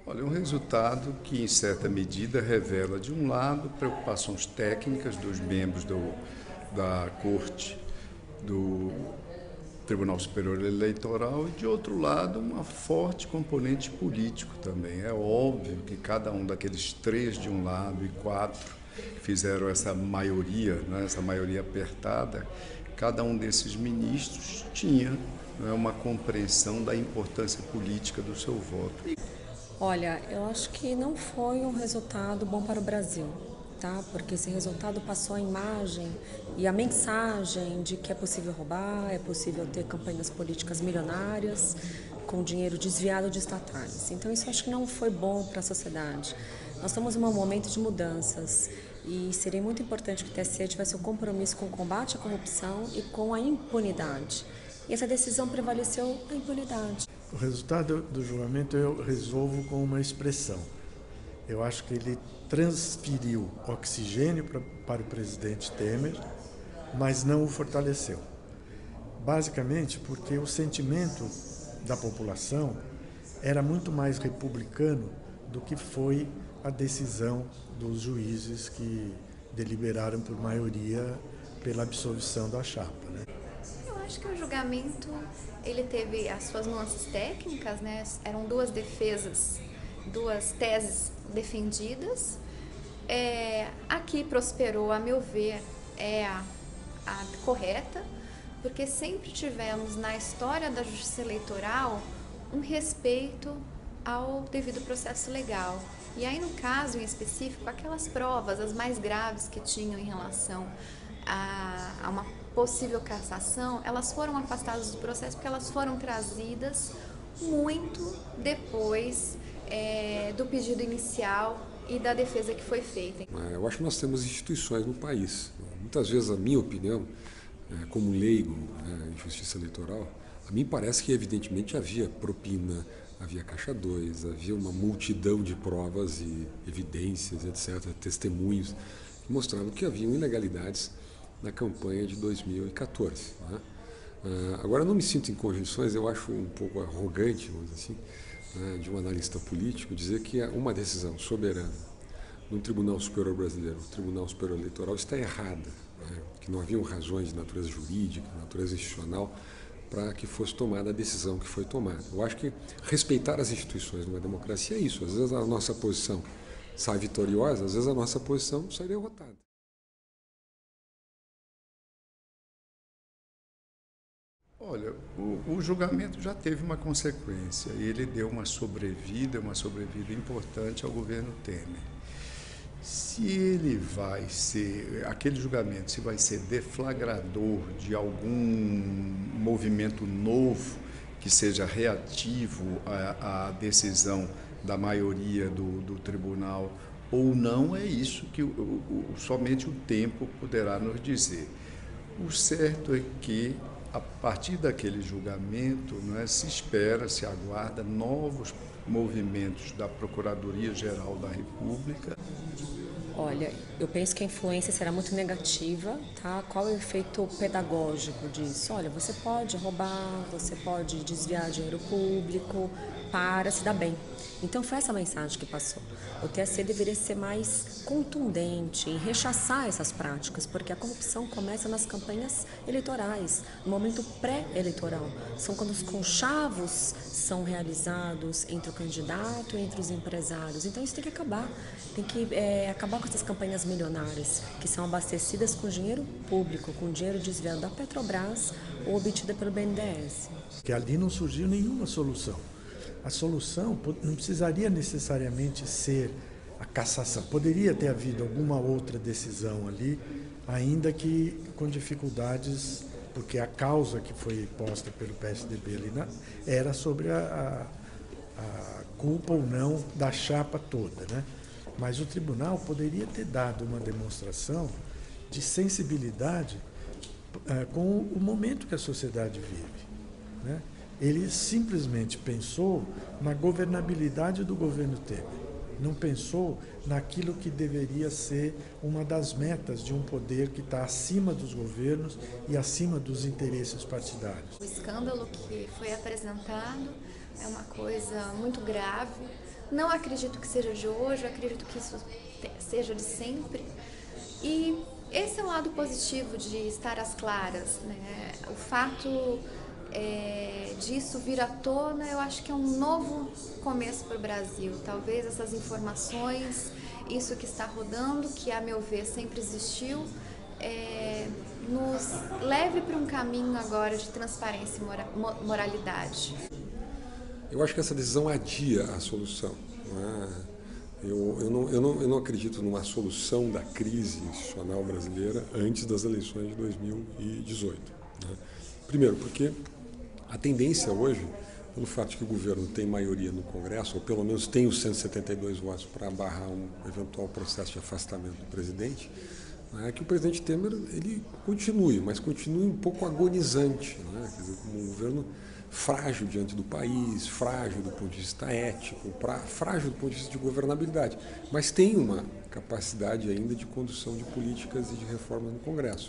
Olha, um resultado que, em certa medida, revela, de um lado, preocupações técnicas dos membros da Corte do Tribunal Superior Eleitoral e, de outro lado, uma forte componente político também. É óbvio que cada um daqueles três de um lado e quatro que fizeram essa maioria, né, essa maioria apertada, cada um desses ministros tinha, né, uma compreensão da importância política do seu voto. Olha, eu acho que não foi um resultado bom para o Brasil, tá? Porque esse resultado passou a imagem e a mensagem de que é possível roubar, é possível ter campanhas políticas milionárias com dinheiro desviado de estatais. Então isso eu acho que não foi bom para a sociedade. Nós estamos em um momento de mudanças e seria muito importante que o TSE tivesse um compromisso com o combate à corrupção e com a impunidade. E essa decisão prevaleceu a impunidade. O resultado do julgamento eu resolvo com uma expressão. Eu acho que ele transferiu oxigênio para o presidente Temer, mas não o fortaleceu. Basicamente porque o sentimento da população era muito mais republicano do que foi a decisão dos juízes que deliberaram por maioria pela absolvição da chapa, né? Eu acho que o julgamento ele teve as suas nuances técnicas, né? Eram duas defesas, duas teses defendidas. Aqui prosperou, a meu ver, é a correta, porque sempre tivemos na história da justiça eleitoral um respeito ao devido processo legal. E aí, no caso em específico, aquelas provas, as mais graves que tinham em relação a uma possível cassação, elas foram afastadas do processo porque elas foram trazidas muito depois do pedido inicial e da defesa que foi feita. Eu acho que nós temos instituições no país. Muitas vezes, a minha opinião, como leigo em justiça eleitoral, a mim parece que evidentemente havia propina, havia caixa 2, havia uma multidão de provas e evidências, etc., testemunhos, que mostravam que haviam ilegalidades na campanha de 2014. Né? Agora, eu não me sinto em conjunções, eu acho um pouco arrogante, vamos dizer assim, né, de um analista político, dizer que uma decisão soberana no Tribunal Superior Brasileiro, no Tribunal Superior Eleitoral, está errada, né, que não haviam razões de natureza jurídica, natureza institucional, para que fosse tomada a decisão que foi tomada. Eu acho que respeitar as instituições numa democracia é isso. Às vezes a nossa posição sai vitoriosa, às vezes a nossa posição sai derrotada. Olha, o julgamento já teve uma consequência e ele deu uma sobrevida importante ao governo Temer. Se ele vai ser, aquele julgamento, se vai ser deflagrador de algum movimento novo que seja reativo à decisão da maioria do tribunal ou não, é isso que somente o tempo poderá nos dizer. O certo é que, a partir daquele julgamento, se espera, se aguarda novos movimentos da Procuradoria-Geral da República. Olha, eu penso que a influência será muito negativa, tá? Qual é o efeito pedagógico disso? Olha, você pode roubar, você pode desviar dinheiro público para se dar bem. Então foi essa mensagem que passou. O TSE deveria ser mais contundente em rechaçar essas práticas, porque a corrupção começa nas campanhas eleitorais, no momento pré-eleitoral. São quando os conchavos são realizados entre o candidato e entre os empresários. Então isso tem que acabar. Tem que acabar com essas campanhas milionárias, que são abastecidas com dinheiro público, com dinheiro desviado da Petrobras ou obtida pelo BNDES. Que ali não surgiu nenhuma solução. A solução não precisaria necessariamente ser a cassação. Poderia ter havido alguma outra decisão ali, ainda que com dificuldades, porque a causa que foi posta pelo PSDB ali era sobre a culpa ou não da chapa toda, né? Mas o tribunal poderia ter dado uma demonstração de sensibilidade com o momento que a sociedade vive, né? Ele simplesmente pensou na governabilidade do governo Temer, não pensou naquilo que deveria ser uma das metas de um poder que está acima dos governos e acima dos interesses partidários. O escândalo que foi apresentado é uma coisa muito grave, Não acredito que seja de hoje, acredito que isso seja de sempre. E esse é o lado positivo de estar às claras, né? O fato disso vir à tona, eu acho que é um novo começo para o Brasil. Talvez essas informações, isso que está rodando, que a meu ver sempre existiu, nos leve para um caminho agora de transparência e moralidade. Eu acho que essa decisão adia a solução. Não é? Eu não acredito numa solução da crise institucional brasileira antes das eleições de 2018. Né? Primeiro, porque a tendência hoje, pelo fato de que o governo tem maioria no Congresso, ou pelo menos tem os 172 votos para barrar um eventual processo de afastamento do presidente, é que o presidente Temer ele continue, mas continue um pouco agonizante, né? Quer dizer, como um governo frágil diante do país, frágil do ponto de vista ético, frágil do ponto de vista de governabilidade, mas tem uma capacidade ainda de condução de políticas e de reformas no Congresso.